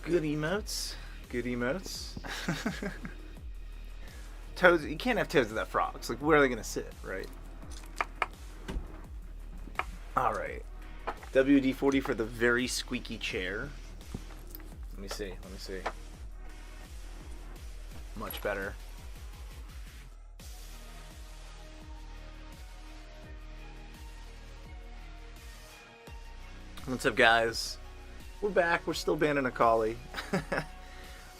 Good emotes. Good emotes. Toads, you can't have toads without frogs. Like, where are they gonna sit, right? Alright. WD-40 for the very squeaky chair. Let me see. Much better. What's up, guys? We're back. We're still banning Akali.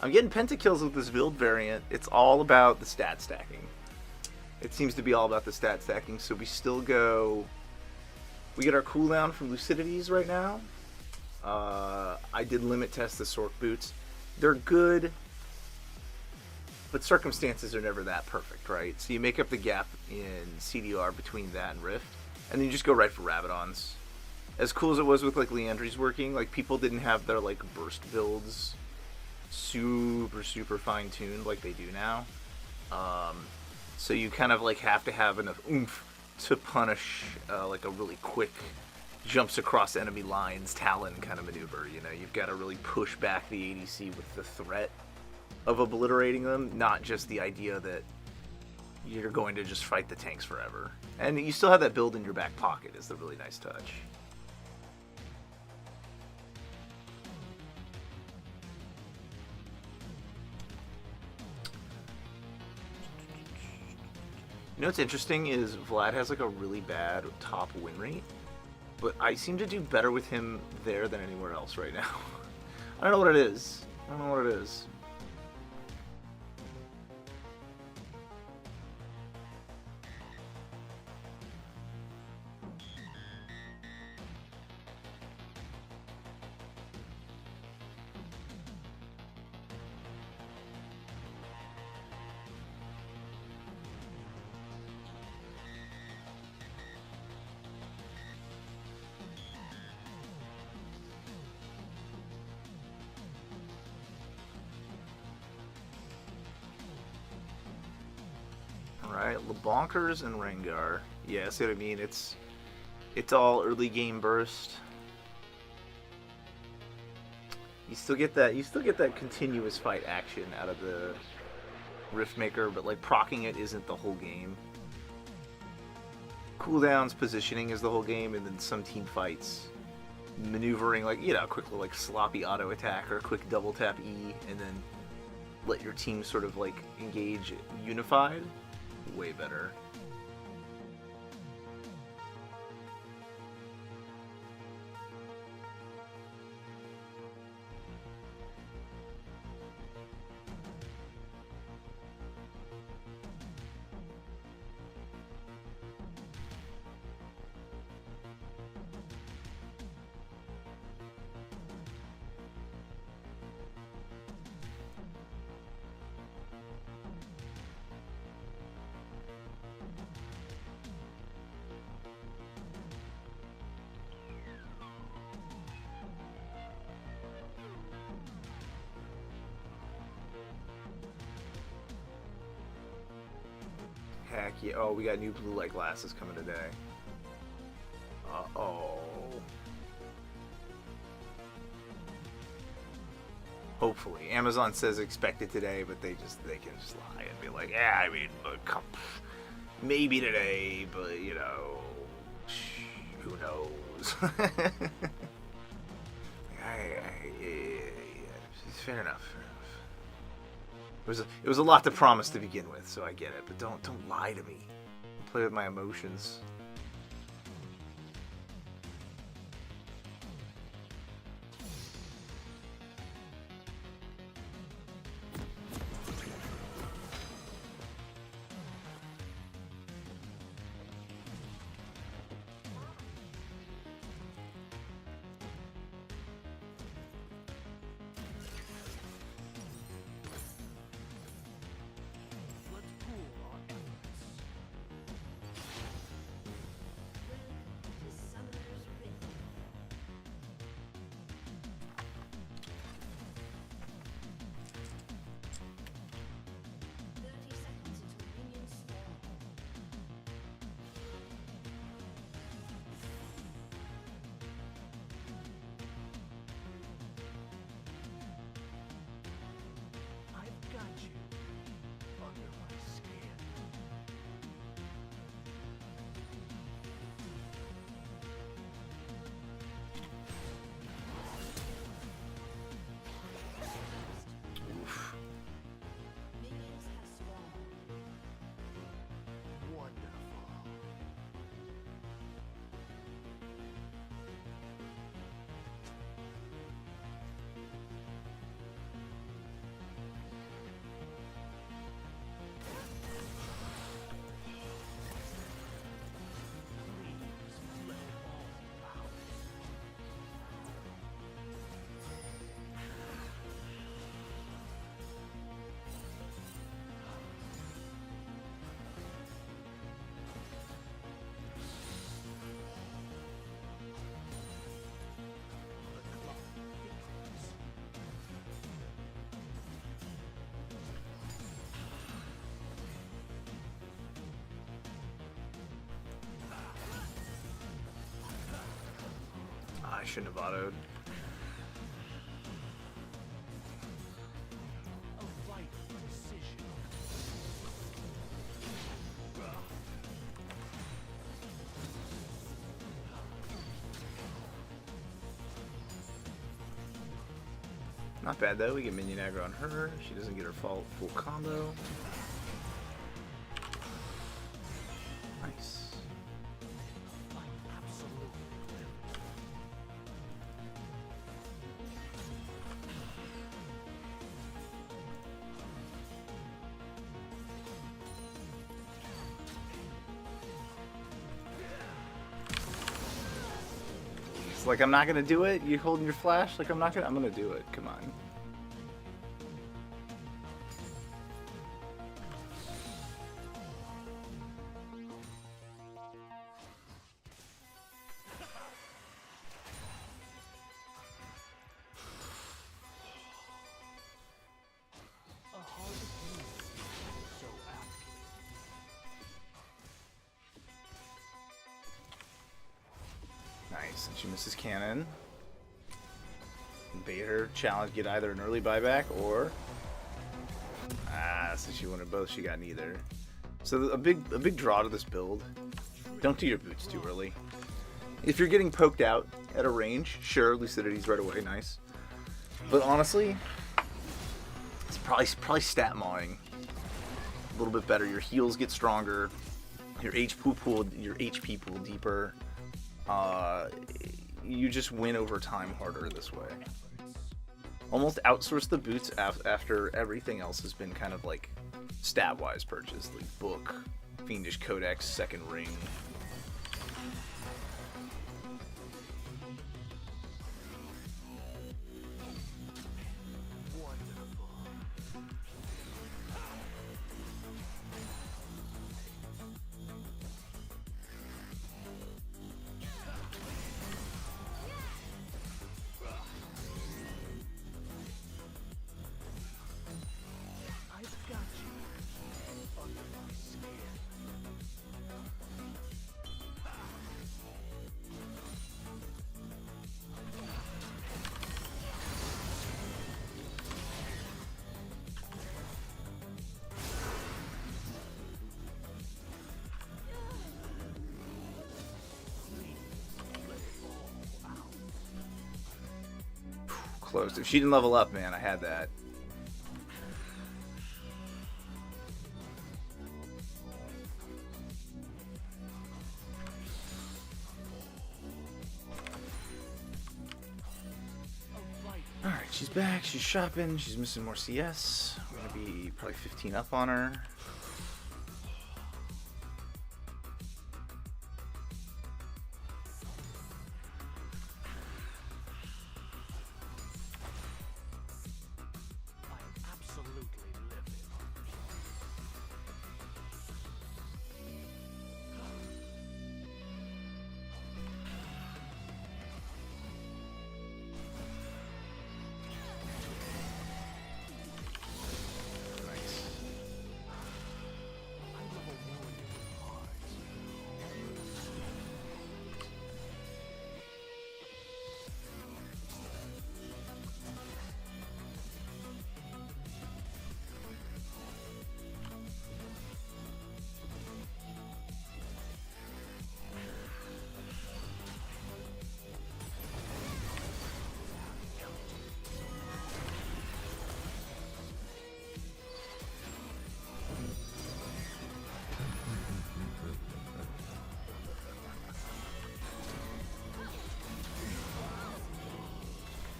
I'm getting pentakills with this build variant. It's all about the stat stacking. It seems to be all about the stat stacking, so we still go... We get our cooldown from Lucidities right now. I did limit test the Sork boots. They're good, but circumstances are never that perfect, right? So you make up the gap in CDR between that and Rift, and then you just go right for Rabadons. As cool as it was with like Leandry's working, like people didn't have their like burst builds super fine-tuned like they do now. So you kind of like have to have enough oomph to punish like a really quick jumps across enemy lines Talon kind of maneuver. You know, you've got to really push back the ADC with the threat of obliterating them, not just the idea that you're going to just fight the tanks forever. And you still have that build in your back pocket is the really nice touch. You know what's interesting is Vlad has like a really bad top win rate, but I seem to do better with him there than anywhere else right now. I don't know what it is. Alright, LeBonkers and Rengar. Yeah, see what I mean? It's all early game burst. You still get that continuous fight action out of the Riftmaker, but like proccing it isn't the whole game. Cooldowns, positioning is the whole game, and then some team fights, maneuvering like, you know, quick like sloppy auto attack or quick double tap E, and then let your team sort of like engage unified. Way better. Heck yeah. Oh, we got new blue light glasses coming today. Uh-oh. Hopefully. Amazon says expect it today, but they can just lie and be like, yeah, I mean, maybe today, but, you know, who knows? Fair enough. It was a lot to promise to begin with, so I get it. But don't lie to me. Don't play with my emotions. shouldn't have autoed. Not bad though, we get minion aggro on her. She doesn't get her full combo. Nice. It's like, I'm not gonna do it. You holding your flash? Like, I'm gonna do it. Come on. Nice, and she misses cannon. Bait her, challenge, get either an early buyback or... since she wanted both, she got neither. So a big draw to this build. Don't do your boots too early. If you're getting poked out at a range, sure, Lucidity's right away, nice. But honestly, it's probably stat mawing. A little bit better. Your heals get stronger. Your HP pool deeper. You just win over time harder this way. Almost outsource the boots after everything else has been kind of like stat-wise purchased, like book, Fiendish Codex, second ring. Close. If she didn't level up, man, I had that. Alright, she's back, she's shopping, she's missing more CS. I'm gonna be probably 15 up on her.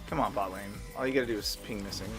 Come on, bot lane. All you gotta do is ping missing.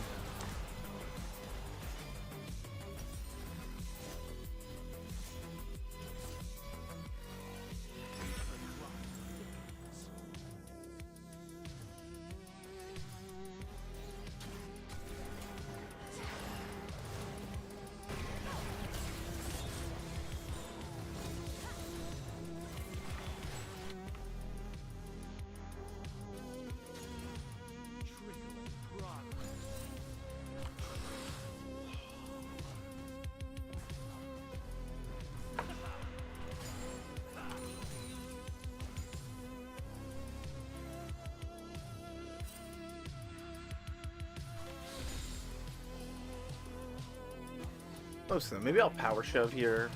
Most of them. Maybe I'll power shove here.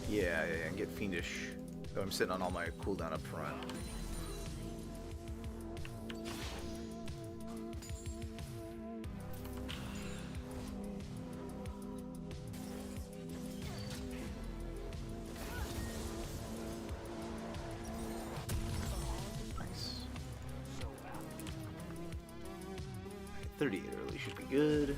Yeah, and get fiendish. Though I'm sitting on all my cooldown up front. Nice. 38 early should be good.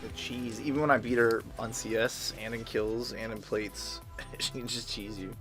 The cheese, even when I beat her on CS and in kills and in plates, she can just cheese you.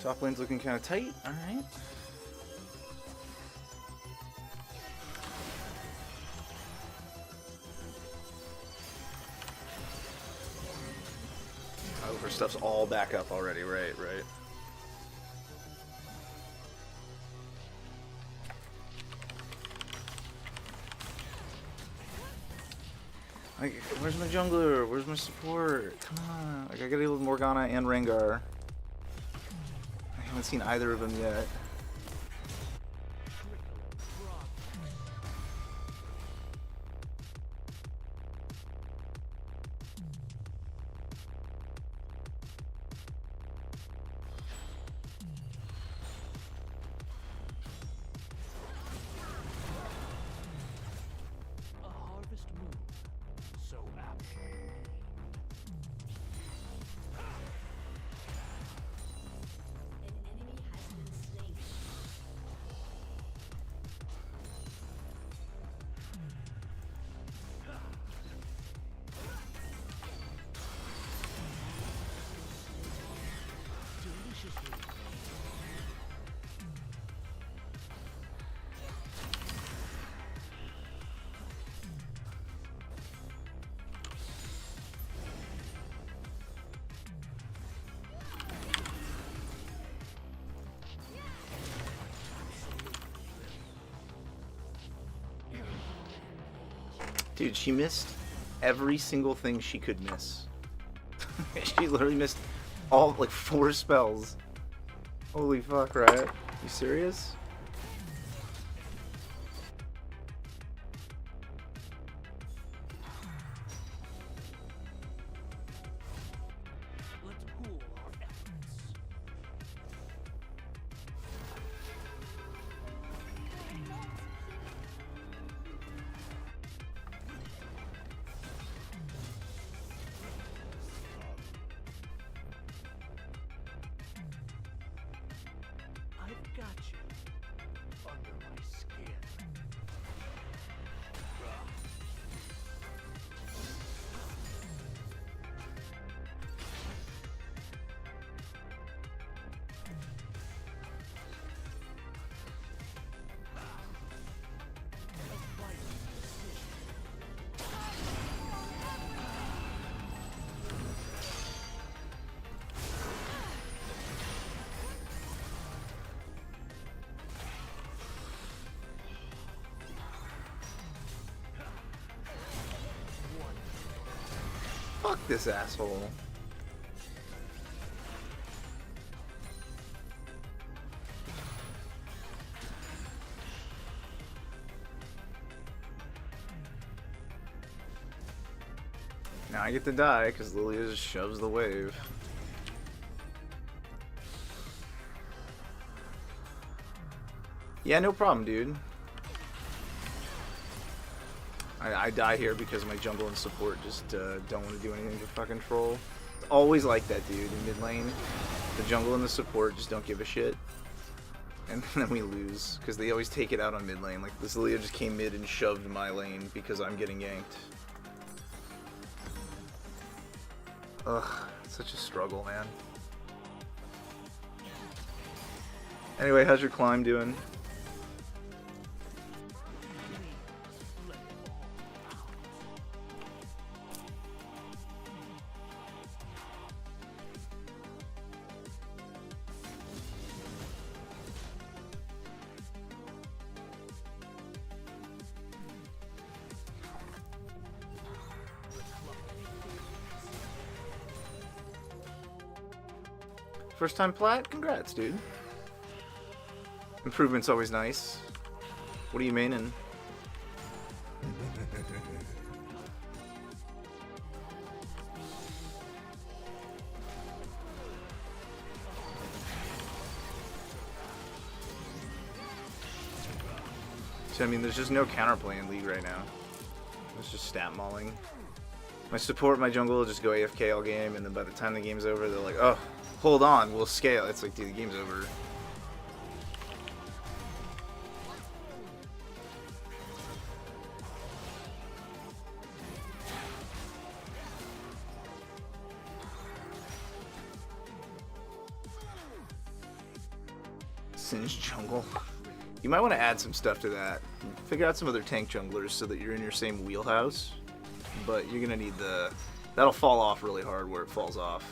Top lane's looking kind of tight. All right. Oh, her stuff's all back up already. Right. Like, where's my jungler? Where's my support? Come on. Like, I gotta deal with Morgana and Rengar. I haven't seen either of them yet. Dude, she missed every single thing she could miss. She literally missed all, like, 4 spells. Holy fuck, Riot. You serious? Fuck this asshole. Now I get to die because Lilia just shoves the wave. Yeah, no problem, dude. I die here because my jungle and support just don't want to do anything to fucking troll. It's always like that, dude, in mid lane. The jungle and the support just don't give a shit. And then we lose, because they always take it out on mid lane. Like, this Lilia just came mid and shoved my lane because I'm getting yanked. Ugh, it's such a struggle, man. Anyway, how's your climb doing? First time plat? Congrats, dude. Improvement's always nice. What are you maining? So, I mean, there's just no counterplay in League right now. It's just stat mauling. My support, my jungle will just go AFK all game, and then by the time the game's over, they're like, oh, hold on, we'll scale. It's like, dude, the game's over. Singe jungle. You might want to add some stuff to that. Figure out some other tank junglers so that you're in your same wheelhouse. But you're gonna need the... That'll fall off really hard where it falls off.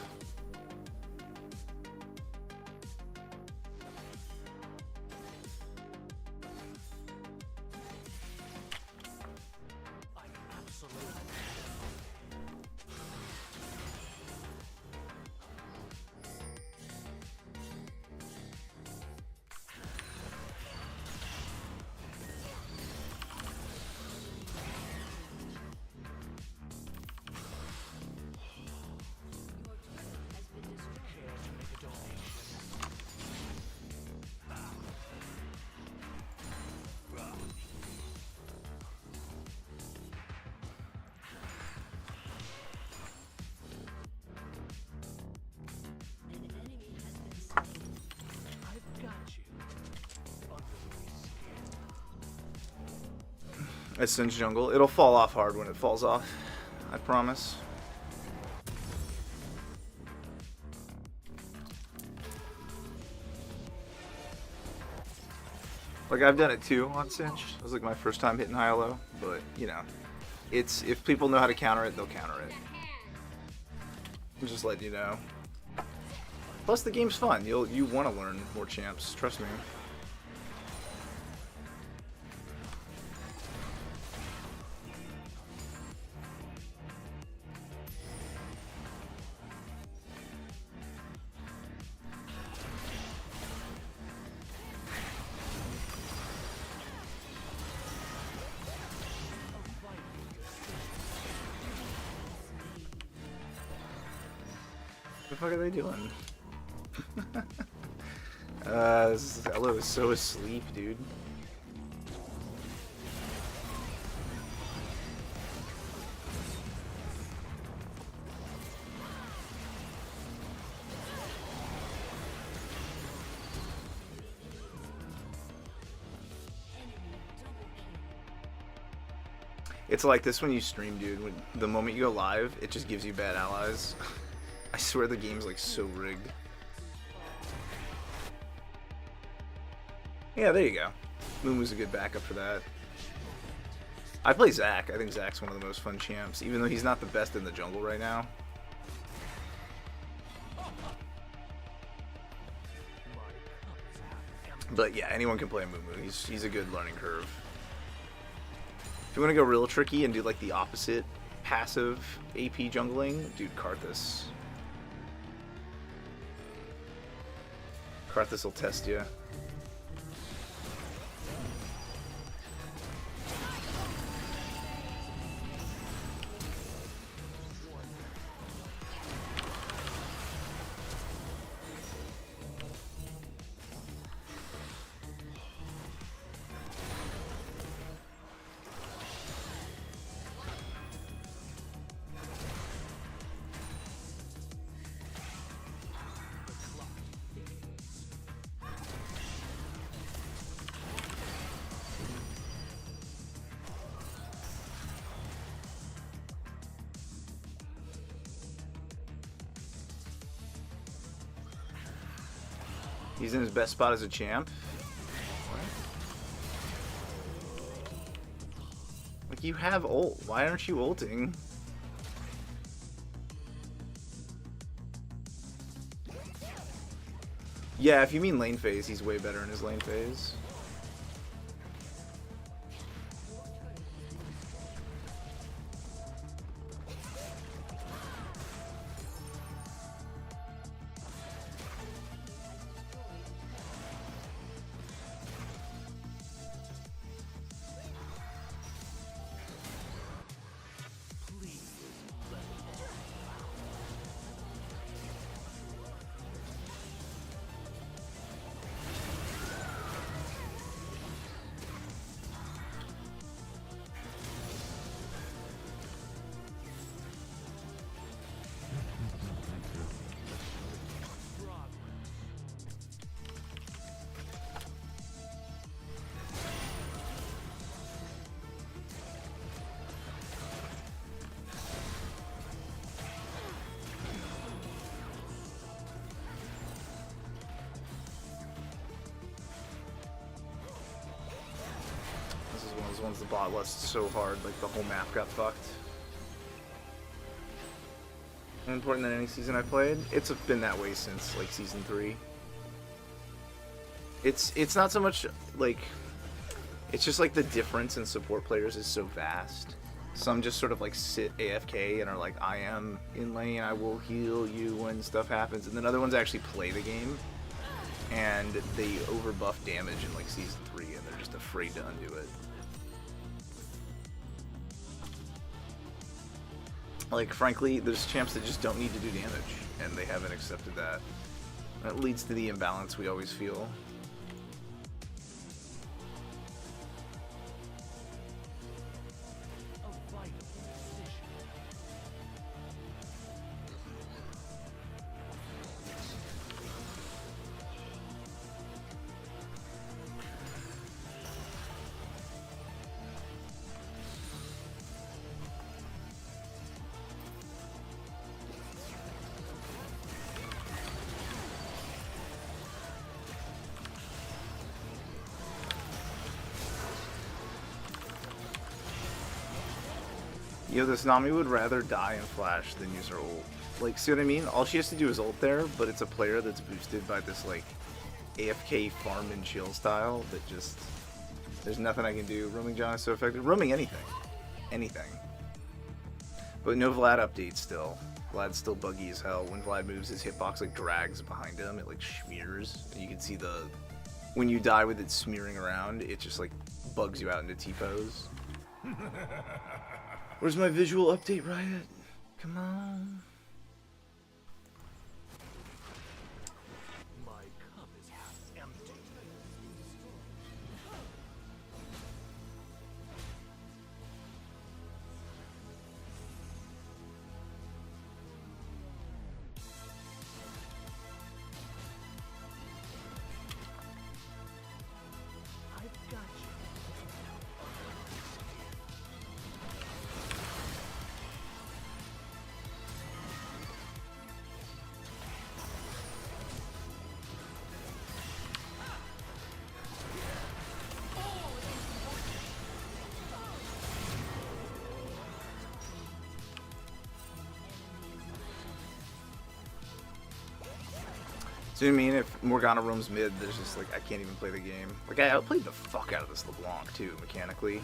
I Singe jungle. It'll fall off hard when it falls off. I promise. Like, I've done it too on Singe. It was like my first time hitting high-low, but you know, it's if people know how to counter it, they'll counter it. I'm just letting you know. Plus, the game's fun. You want to learn more champs. Trust me. What the fuck are they doing? Elo is so asleep, dude. It's like this when you stream, dude. When the moment you go live, it just gives you bad allies. I swear the game's like so rigged. Yeah, there you go. Mumu's a good backup for that. I play Zac. I think Zac's one of the most fun champs, even though he's not the best in the jungle right now. But yeah, anyone can play Mumu. He's a good learning curve. If you want to go real tricky and do like the opposite passive AP jungling. Dude, Karthus. Karthus will test you. He's in his best spot as a champ. Like, you have ult. Why aren't you ulting? Yeah, if you mean lane phase, he's way better in his lane phase. Ones the bot lust so hard, like the whole map got fucked. More important than any season I played. It's been that way since like season 3. It's not so much like, it's just like the difference in support players is so vast. Some just sort of like sit AFK and are like, I am in lane, I will heal you when stuff happens, and then other ones actually play the game and they overbuff damage in like season 3 and they're just afraid to undo it. Like, frankly, there's champs that just don't need to do damage, and they haven't accepted that. That leads to the imbalance we always feel. Yo, this Nami would rather die in Flash than use her ult. Like, see what I mean? All she has to do is ult there, but it's a player that's boosted by this, like, AFK farm and chill style that just... There's nothing I can do. Roaming John is so effective. Roaming anything. Anything. But no Vlad update still. Vlad's still buggy as hell. When Vlad moves, his hitbox, like, drags behind him. It, like, smears. And you can see the... When you die with it smearing around, it just, like, bugs you out into T-pose. Where's my visual update, Riot? Come on. My cup is half empty. I've got you. So I mean, if Morgana roams mid, there's just like, I can't even play the game. Like, I outplayed the fuck out of this LeBlanc too, mechanically.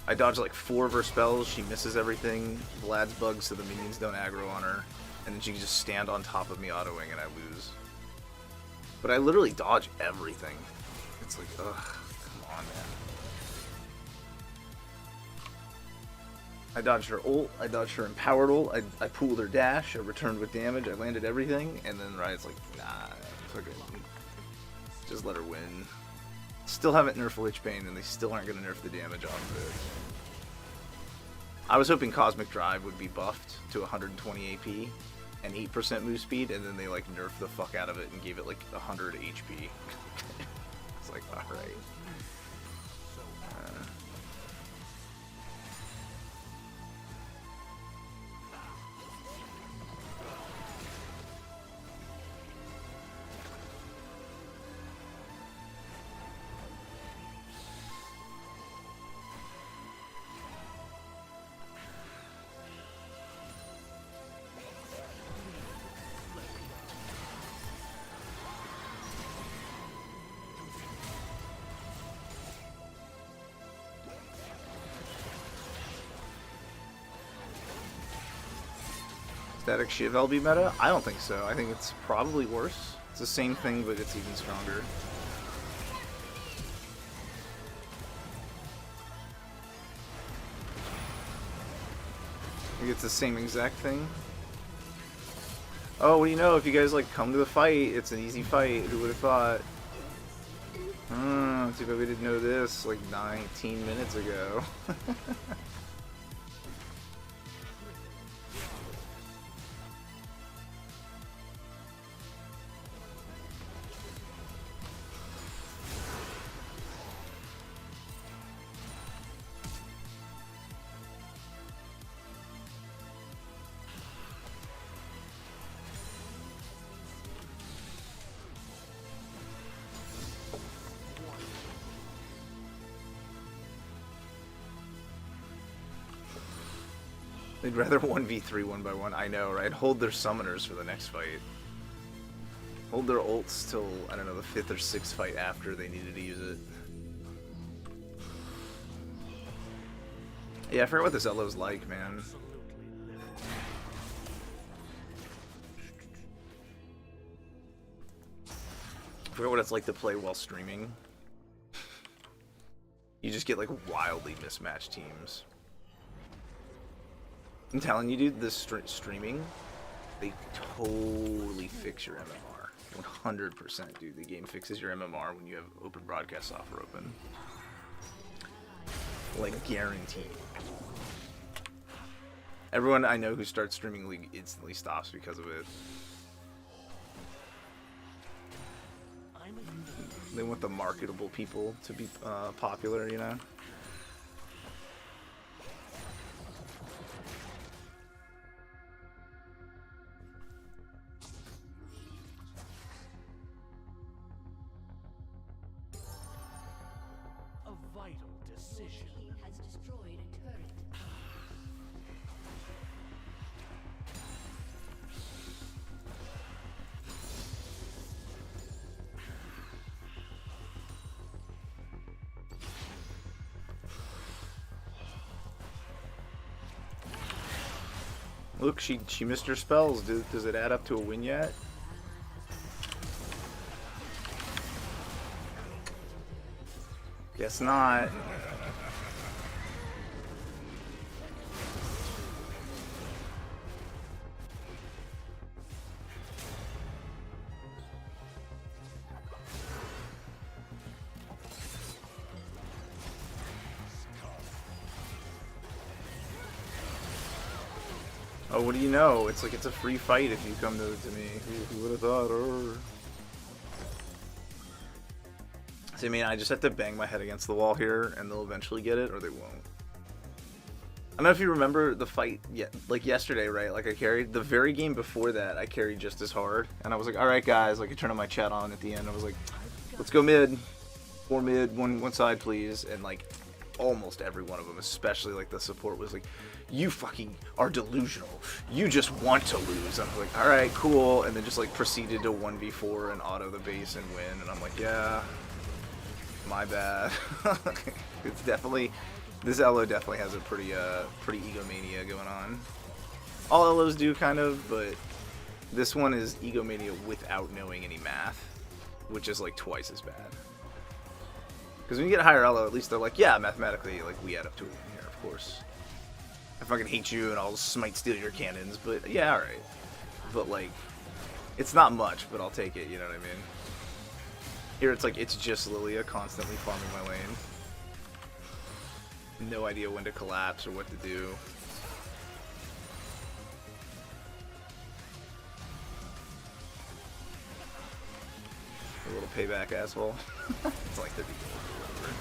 I dodge like 4 of her spells, she misses everything. Vlad's bugs so the minions don't aggro on her. And then she can just stand on top of me auto-wing and I lose. But I literally dodge everything. It's like, ugh, come on, man. I dodged her ult, I dodged her empowered ult, I pulled her dash, I returned with damage, I landed everything, and then Riot's like, nah, fucking just let her win. Still haven't nerfed Lich Bane, and they still aren't going to nerf the damage off of it. I was hoping Cosmic Drive would be buffed to 120 AP and 8% move speed, and then they like nerfed the fuck out of it and gave it like 100 HP. It's like, alright. Static Shiv LB meta? I don't think so. I think it's probably worse. It's the same thing, but it's even stronger. I think it's the same exact thing. Oh, what do you know? If you guys like come to the fight, it's an easy fight. Who would have thought? Too bad we didn't know this like 19 minutes ago. They'd rather 1v3 one by one. I know, right? Hold their summoners for the next fight. Hold their ults till, I don't know, the 5th or 6th fight after they needed to use it. Yeah, I forgot what this Elo's like, man. I forgot what it's like to play while streaming. You just get like wildly mismatched teams. I'm telling you, dude, this streaming, they totally fix your MMR. 100%, dude. The game fixes your MMR when you have open broadcast software open. Like, guaranteed. Everyone I know who starts streaming League instantly stops because of it. They want the marketable people to be popular, you know? Look, she missed her spells. Does it add up to a win yet? Guess not. Oh, what do you know? It's like it's a free fight if you come to me. Who would have thought? So, I mean, I just have to bang my head against the wall here, and they'll eventually get it, or they won't. I don't know if you remember the fight, like yesterday, right? Like I carried the very game before that. I carried just as hard, and I was like, "All right, guys." Like I turned on my chat on at the end. I was like, "Let's go mid, 4 mid, one side, please." And like, almost every one of them, especially like the support, was like, "You fucking are delusional. You just want to lose." I'm like, "All right, cool," and then just like proceeded to 1v4 and auto the base and win. And I'm like, "Yeah, my bad." It's definitely This Elo definitely has a pretty egomania going on. All Elos do kind of, but this one is egomania without knowing any math, which is like twice as bad. Because when you get a higher Elo, at least they're like, yeah, mathematically, like we add up to a win here, of course. I fucking hate you and I'll smite steal your cannons, but yeah, alright. But like, it's not much, but I'll take it, you know what I mean? Here it's like, it's just Lilia constantly farming my lane. No idea when to collapse or what to do. A little payback, asshole. It's like 30 gold or whatever.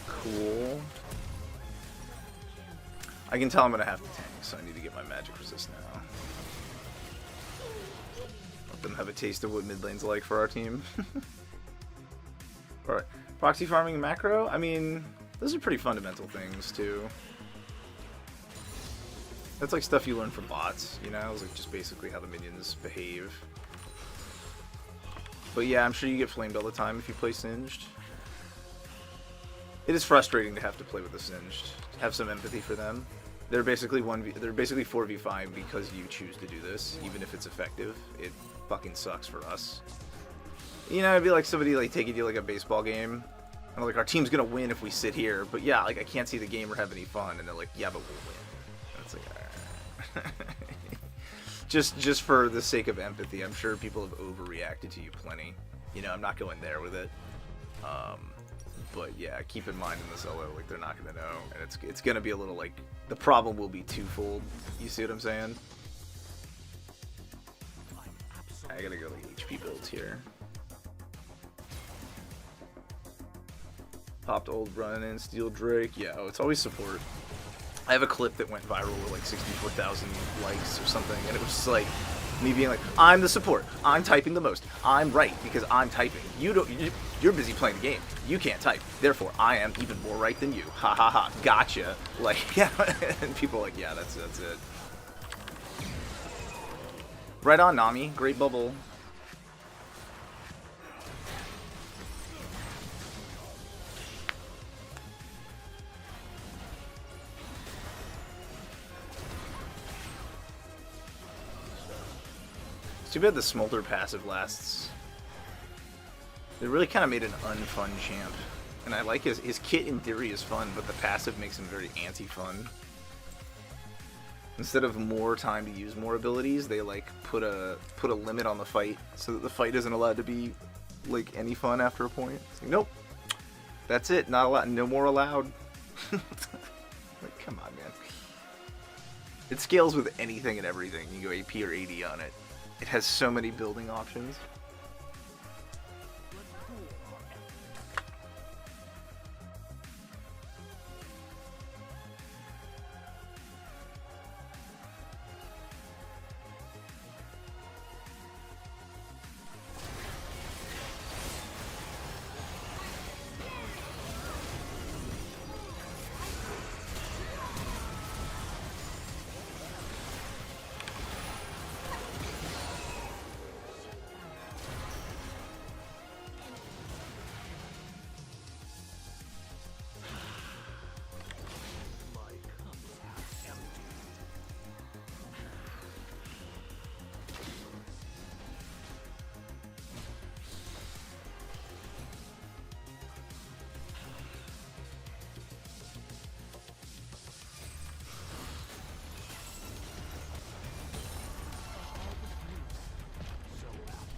Cool. I can tell I'm gonna have to tank, so I need to get my magic resist now. Let them have a taste of what mid lane's like for our team. Alright. Proxy farming and macro? I mean, those are pretty fundamental things, too. That's like stuff you learn from bots, you know? It's like just basically how the minions behave. But yeah, I'm sure you get flamed all the time if you play Singed. It is frustrating to have to play with the Singed. Have some empathy for them. They're basically 4v5 because you choose to do this, even if it's effective. It fucking sucks for us. You know, it'd be like somebody like taking you like a baseball game, and like our team's gonna win if we sit here, but yeah, like I can't see the game or have any fun, and they're like, yeah, but we'll win. And it's like, just for the sake of empathy, I'm sure people have overreacted to you plenty. You know, I'm not going there with it. But yeah, keep in mind in this LO, like they're not gonna know, and it's gonna be a little like the problem will be twofold. You see what I'm saying? I gotta go like HP builds here. Popped old run in Steel Drake. Yeah, oh, it's always support. I have a clip that went viral with like 64,000 likes or something, and it was just like me being like, I'm the support. I'm typing the most. I'm right because I'm typing. You're busy playing the game. You can't type. Therefore, I am even more right than you. Ha ha ha. Gotcha. Like, yeah. And people are like, yeah, that's it. Right on, Nami. Great bubble. It's too bad the Smolder passive lasts. They really kind of made an unfun champ. And I like his kit in theory is fun, but the passive makes him very anti-fun. Instead of more time to use more abilities, they like put a limit on the fight so that the fight isn't allowed to be like any fun after a point. It's like, nope. That's it, not allowed, no more allowed. Like, come on, man. It scales with anything and everything. You go AP or AD on it. It has so many building options.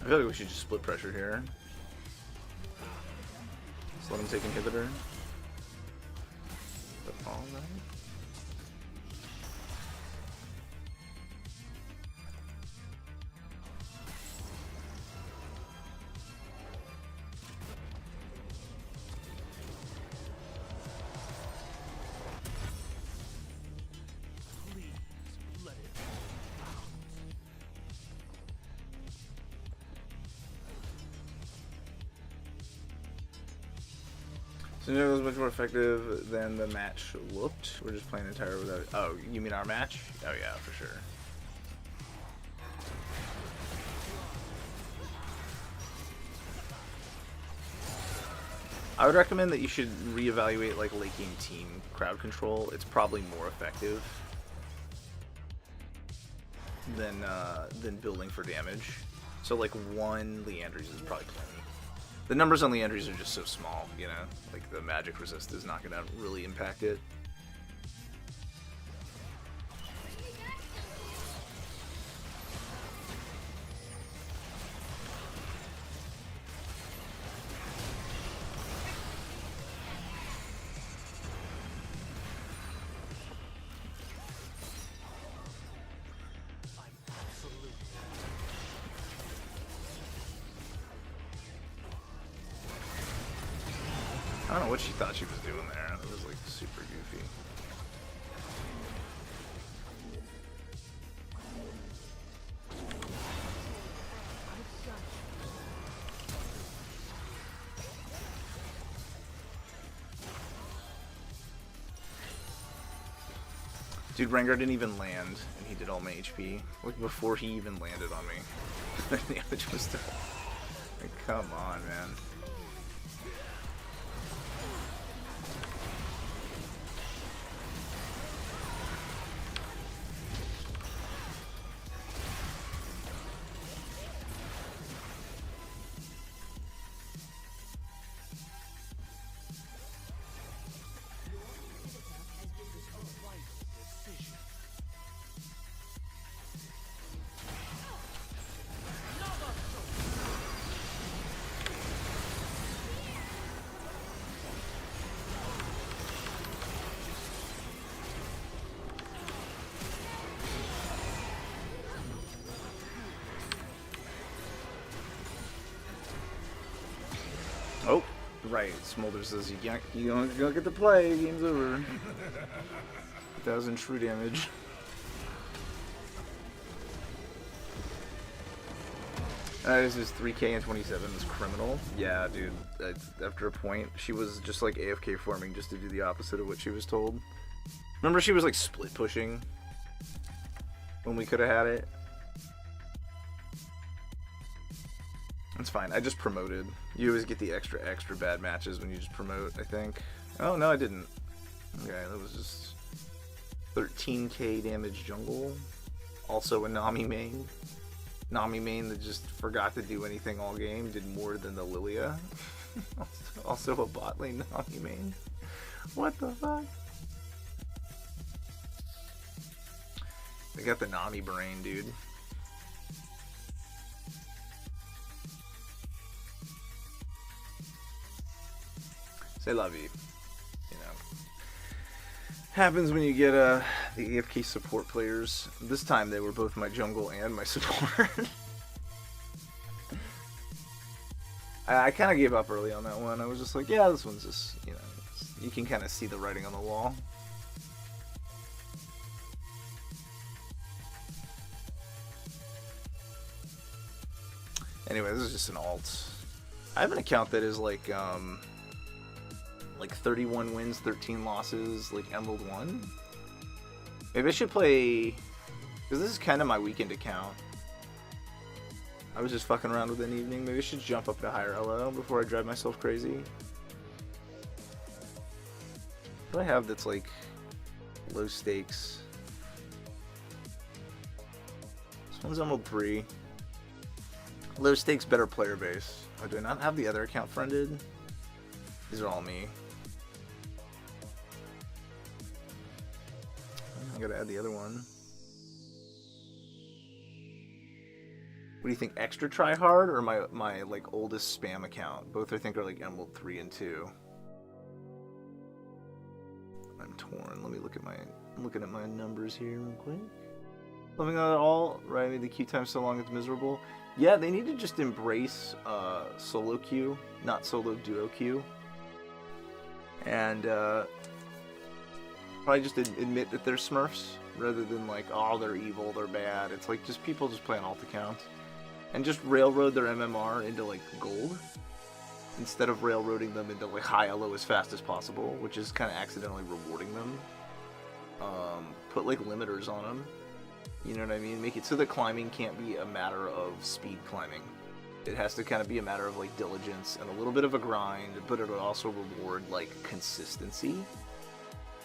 I feel like we should just split pressure here. Just let him take inhibitor. But all right. So it was much more effective than the match looked. We're just playing entire without. Oh, you mean our match? Oh yeah, for sure. I would recommend that you should reevaluate like late game team crowd control. It's probably more effective than building for damage. So like one Leandries is probably plenty. The numbers on Leandries are just so small, you know? Like the magic resist is not gonna really impact it. I don't know what she thought she was doing there. It was like super goofy. Dude, Rengar didn't even land, and he did all my HP. Like, before he even landed on me. The damage was done. Like, come on, man. Oh, right. Smolder says you don't get to play. Game's over. 1,000 true damage. This is 3k and 27 is criminal. Yeah, dude. After a point, she was just like AFK farming just to do the opposite of what she was told. Remember, she was like split pushing when we could have had it. It's fine. I just promoted. You always get the extra bad matches when you just promote, I think. Oh, no, I didn't. Okay, that was just 13k damage jungle. Also a Nami main. Nami main that just forgot to do anything all game. Did more than the Lilia. Also a bot lane Nami main. What the fuck? They got the Nami brain, dude. Say love you. You know. Happens when you get the AFK support players. This time they were both my jungle and my support. I kind of gave up early on that one. I was just like, yeah, this one's just, you know, you can kind of see the writing on the wall. Anyway, this is just an alt. I have an account that is like 31 wins, 13 losses, like Emerald 1. Maybe I should play, because this is kind of my weekend account. I was just fucking around with it in the evening. Maybe I should jump up to higher LO before I drive myself crazy. What do I have that's like low stakes? This one's Emerald 3. Low stakes, better player base. Oh, do I not have the other account friended? These are all me. I gotta add the other one. What do you think? Extra try hard or my like oldest spam account? Both I think are like Emerald 3 and 2. I'm torn. Let me look at I'm looking at my numbers here real quick. Loving that all right. Made the queue time so long it's miserable. Yeah, they need to just embrace solo queue, not solo duo queue, and probably just admit that they're Smurfs rather than like, oh, they're evil, they're bad. It's like just people just play an alt account and just railroad their MMR into like gold instead of railroading them into like high elo as fast as possible, which is kind of accidentally rewarding them. Put like limiters on them. You know what I mean? Make it so that climbing can't be a matter of speed climbing. It has to kind of be a matter of like diligence and a little bit of a grind, but it'll also reward like consistency,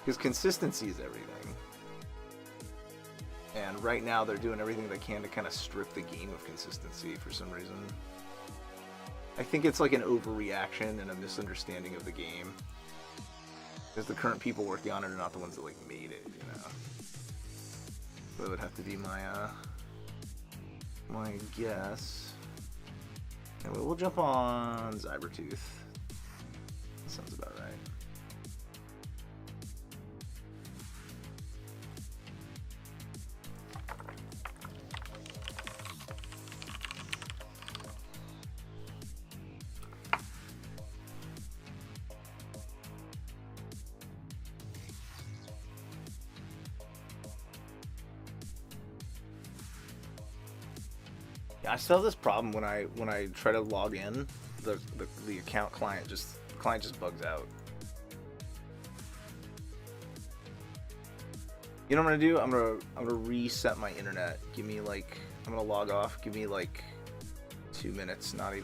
because consistency is everything. And right now they're doing everything they can to kind of strip the game of consistency for some reason. I think it's like an overreaction and a misunderstanding of the game, because the current people working on it are not the ones that like made it, you know. So that would have to be my my guess. Anyway, we'll jump on Zybertooth. That sounds about right. Yeah, I still have this problem when I try to log in, the account client just bugs out. You know what I'm gonna do? I'm gonna reset my internet. Give me like, I'm gonna log off. Give me like 2 minutes, not even.